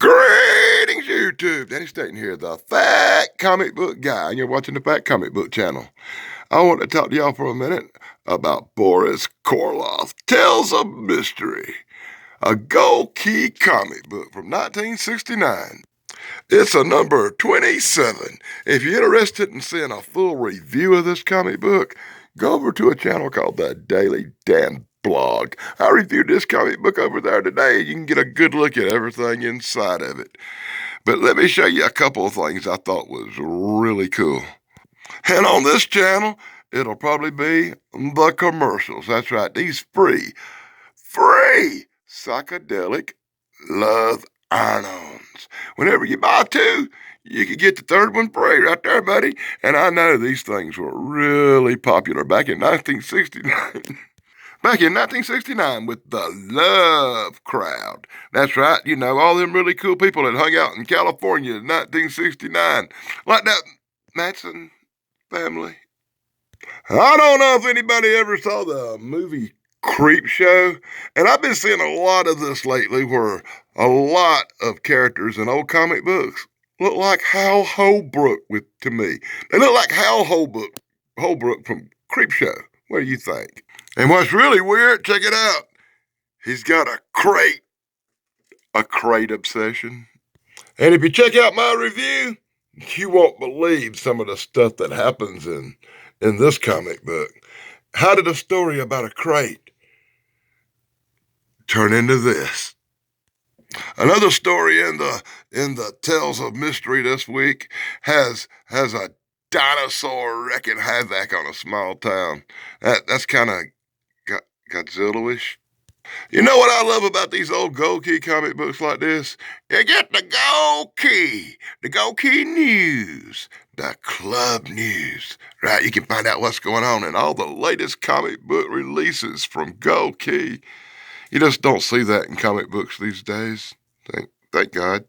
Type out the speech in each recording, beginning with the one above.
Greetings, YouTube. Danny Staten here, the Fat Comic Book Guy, and you're watching the Fat Comic Book channel. I want to talk to y'all for a minute about Boris Karloff, Tales of Mystery, a Gold Key comic book from 1969. It's a number 27. If you're interested in seeing a full review of this comic book, go over to a channel called the Daily Dan Blog. I reviewed this comic book over there today. You can get a good look at everything inside of it. But let me show you a couple of things I thought was really cool. And on this channel, it'll probably be the commercials. That's right, these free psychedelic love iron-ons. Whenever you buy two, you can get the third one free right there, buddy. And I know these things were really popular back in 1969. Back in 1969 with the Love Crowd. That's right, you know, all them really cool people that hung out in California in 1969. Like that Manson family. I don't know if anybody ever saw the movie Creepshow, and I've been seeing a lot of this lately where a lot of characters in old comic books look like Hal Holbrook to me. They look like Hal Holbrook from Creepshow. What do you think? And what's really weird, check it out. He's got a crate obsession. And if you check out my review, you won't believe some of the stuff that happens in this comic book. How did a story about a crate turn into this? Another story in the Tales of Mystery this week has a dinosaur wreaking havoc on a small town. That's kind of Godzilla-ish. You know what I love about these old Gold Key comic books like this? You get the Gold Key news, the club news, right? You can find out what's going on in all the latest comic book releases from Gold Key. You just don't see that in comic books these days. Thank God.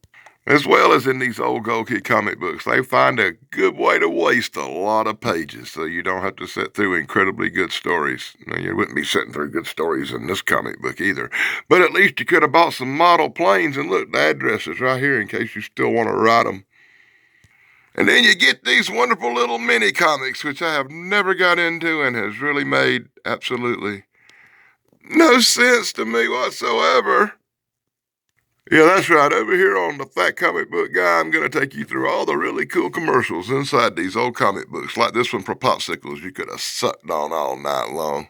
As well as in these old Gold Key comic books, they find a good way to waste a lot of pages so you don't have to sit through incredibly good stories. Now, you wouldn't be sitting through good stories in this comic book either. But at least you could have bought some model planes and look, the address is right here in case you still want to ride them. And then you get these wonderful little mini comics, which I have never got into and has really made absolutely no sense to me whatsoever. Yeah, that's right. Over here on the Fat Comic Book Guy, I'm going to take you through all the really cool commercials inside these old comic books, like this one for popsicles you could have sucked on all night long.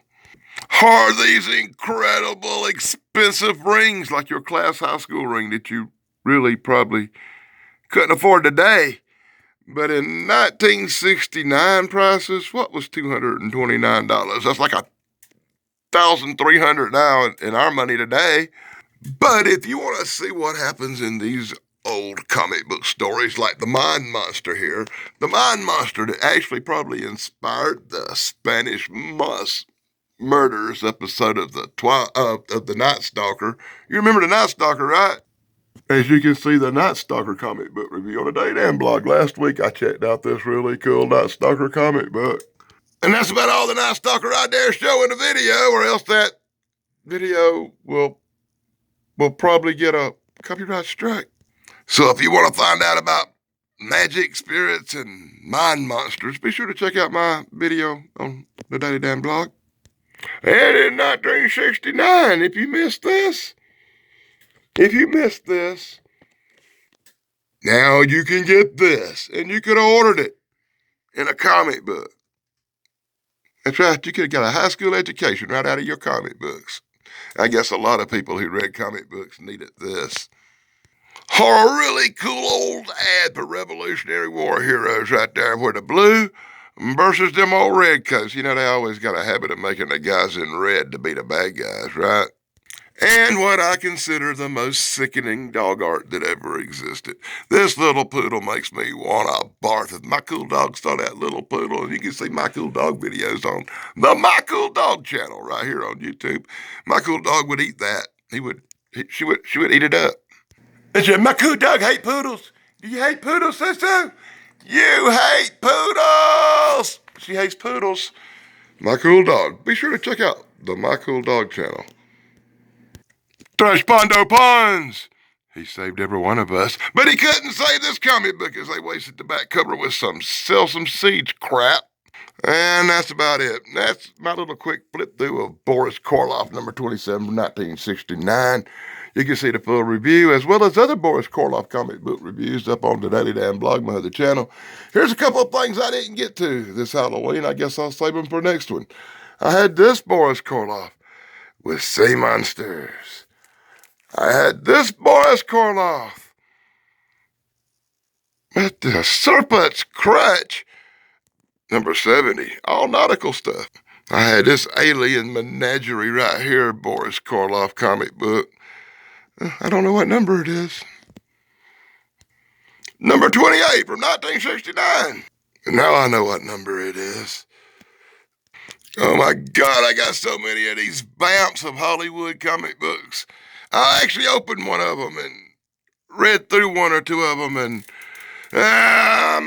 Are these incredible, expensive rings like your class high school ring that you really probably couldn't afford today? But in 1969 prices, what was $229? That's like $1,300 now in our money today. But if you want to see what happens in these old comic book stories, like the Mind Monster here, the Mind Monster that actually probably inspired the Spanish Moss Murders episode of the Night Stalker. You remember the Night Stalker, right? As you can see, the Night Stalker comic book review on the Day Dan blog. Last week I checked out this really cool Night Stalker comic book. And that's about all the Night Stalker I dare show in the video, or else that video will probably get a copyright strike. So if you want to find out about magic, spirits, and mind monsters, be sure to check out my video on the Daily Dan blog. And in 1969, if you missed this, now you can get this, and you could have ordered it in a comic book. That's right, you could have got a high school education right out of your comic books. I guess a lot of people who read comic books needed this. Or a really cool old ad for Revolutionary War heroes right there, where the blue versus them old red coats. You know, they always got a habit of making the guys in red to be the bad guys, right? And what I consider the most sickening dog art that ever existed. This little poodle makes me want to barf. If my cool dog saw that little poodle, and you can see my cool dog videos on the My Cool Dog channel right here on YouTube, my cool dog would eat that. She would eat it up. And said, my cool dog hate poodles. Do you hate poodles, sister? You hate poodles. She hates poodles. My Cool Dog. Be sure to check out the My Cool Dog channel. Trash Pondo Puns! He saved every one of us, but he couldn't save this comic book as they wasted the back cover with some sell some seeds crap. And that's about it. That's my little quick flip through of Boris Karloff, number 27 from 1969. You can see the full review as well as other Boris Karloff comic book reviews up on the Daily Dan blog, my other channel. Here's a couple of things I didn't get to this Halloween. I guess I'll save them for next one. I had this Boris Karloff with Sea Monsters. I had this Boris Karloff with the Serpent's Crutch, number 70, all nautical stuff. I had this Alien Menagerie right here, Boris Karloff comic book. I don't know what number it is. Number 28 from 1969. Now I know what number it is. Oh my God, I got so many of these Vamps of Hollywood comic books. I actually opened one of them and read through one or two of them, and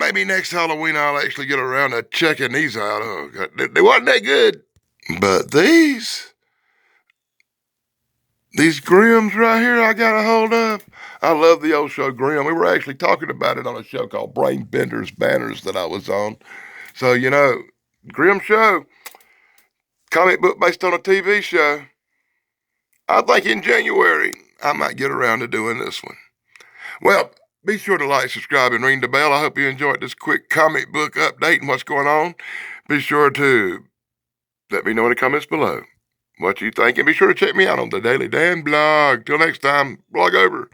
maybe next Halloween I'll actually get around to checking these out. Oh, God, they wasn't that good. But these Grimms right here I got a hold of. I love the old show Grimm. We were actually talking about it on a show called Brain Benders Banners that I was on. So, you know, Grimm show, comic book based on a TV show. I think in January I might get around to doing this one. Well, be sure to like, subscribe, and ring the bell. I hope you enjoyed this quick comic book update and what's going on. Be sure to let me know in the comments below what you think, and be sure to check me out on the Daily Dan blog. Till next time, blog over.